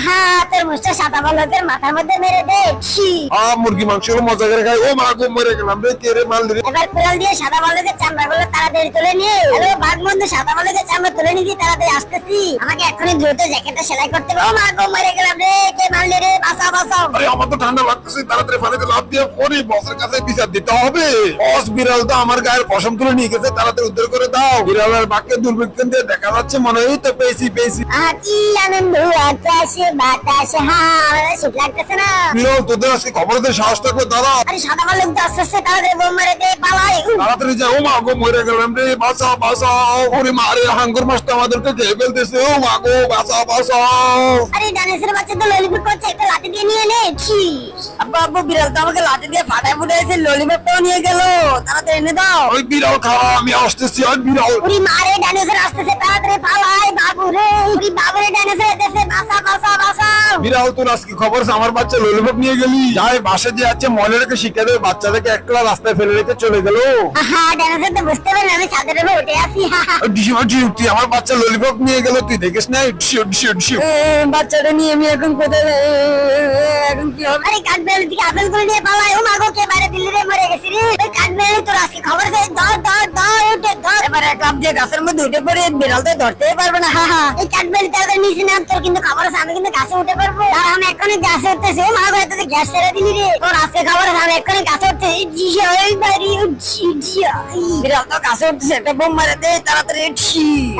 হ্যাঁ, তোর মুখটা সাদা বলদের মাথার মধ্যে মেরে দে। ছি। মুরগি মাংস মজা করে খাই। ও মা গো, মরে গেলাম রে, কে রে মারলি রে? এবার কুড়াল দিয়ে সাদা বলদের চামড়াগুলো তাড়াতাড়ি তুলে নিয়ে। হ্যালো বাঘবন্ধু, সাদা বলদের চামড়া তুলে নিয়ে তাড়াতাড়ি আসতেছি। আমাকে এখনই দ্রুত জ্যাকেটটা সেলাই করতে হবে। ও মা গো, মরে গেলাম রে, কে মারলি রে? বাঁচাও বাঁচাও। আরে আমার তো ঠান্ডা লাগতেছে, তাড়াতাড়ি পানিতে লাফ দিয়ে পড়ি, বসের কাছে বিচার দিতে হবে। বস, বিড়াল তো আমার গায়ের পশম তুলে নিয়ে গেছে, তাড়াতাড়ি উদ্ধার করে দাও। বিড়ালের বাক্যে দুর্বৃত্তন দিয়ে দেখা যাচ্ছে মনে হয় তো পেয়েছি। কি আনন্দ আকাশে বাতাসে। হ্যাঁ, শীত লাগতেছে না? বিড়াল, তোদের আজকে খবর দিয়ে সাহস থাকবে দাঁড়া। আরে সাদা বলদ তো আস্তে আস্তে তাড়াতাড়ি বোম মেরে দে, পালাই। তাড়াতাড়ি যা। ও মা গো, মরে গেলাম রে, বাঁচাও বাঁচাও। ওরে মারে, হাঙ্গর মাছটা আমাদেরকে খেয়ে ফেলতেছে। ও মা গো, বাঁচাও বাঁচাও। আরে ডাইনোসরের বাচ্চা তো ললিপপ করছে, একটা লাঠি দিয়ে নিয়ে নে। ছি। আব্বা আব্বু, বিড়াল তো আমাকে লাঠি দিয়ে ফাটায় ফুটাইছে, ললিপপটাও নিয়ে গেল। তাড়াতাড়ি এনে দাও। ওই বিড়াল খাওয়া, আমি আসতেছি। ওই বিড়াল, উরি মারে, ডাইনোসর আসতেছে, তাড়াতাড়ি পালাই। বাবু রে, উরি বাবু রে, ডাইনোসর এসেছে, বাঁচা বাঁচা বাঁচাও। বিড়াল, তোর আজকে খবর আছে আমার বাচ্চা ললিপপ নিয়ে গেলি। যাই বাসে যে আছে মহিলাকে শিখে দেবে, বাচ্চাদেরকে একলা রাস্তায় ফেলে রেখে চলে গেল। হ্যাঁ, ডাইনোসর তো বুঝতে পারবে আমি ছাদের উপর উঠে আছি। তুই আমার বাচ্চা ললিপপ নিয়ে গেল, তুই দেখিস না? ডিসিউ। বাচ্চাটা নিয়ে আমি এখন কোথায় এখন কি হবে? আরে কাঠবেড়ালি থেকে আপেল করে নিয়ে পালাই। ও মাগো, কে বাইরে দিল্লি রে, মরে গেছি রে। ওই কাঠবেড়ালি তোর আজকে খবর আছে, ধর ধর ধর, উঠে ধর। এবার এক লাফ দিয়ে গাছের মধ্যে উঠে পড়ে, বিড়াল তো ধরতেই পারবে না। হ্যাঁ হ্যাঁ, এই কাঠবেড়ালি তাড়াতাড়ি নিচে নাম, তোর কিন্তু খবর আছে আমি কিন্তু গাছে উঠে পারবো। আর আমি এক্ষুনি গাছে উঠতেছি। ও মাগো, এত গ্যাস ছেড়ে দিলি রে। তোর আজকে খবর আছে আমি এক্ষুনি গাছে উঠতেছি। জিয়া, এই বাড়ি উঠছি, জিয়া। বিড়াল তো গাছে উঠতেছে, একটা বোম মারে দে তাড়াতাড়ি।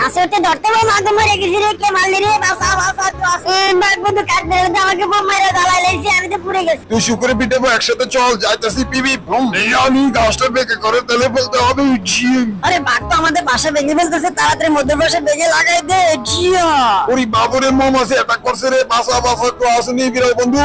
গাছে উঠতে ধরতে ও মাগো, মরে গেছি রে, কে মারলি রে? বাঁচা বাঁচা তো আছে। বাঘবন্ধু কাঠবেড়ালি আমাকে বোম মারে জ্বালাই লাইছে, আমি তো পুড়ে গেছি। তুই শুকুরে পিটাবো, একসাথে চল, যাইতাছি পিবি। আমি গাছটা বেঁকে করে তেলে ফেলতে হবে। আরে বাঘ তো আমাদের বাসা ভেঙে ফেলতেছে, তাড়াতাড়ি মধ্যে বসে ভেঙে লাগাই দে। জিয়া, ওরে বাবুরে, মম আছে অ্যাটাক করছে রে, বাসা বাসা তো আসেনি বিড়াল বন্ধু।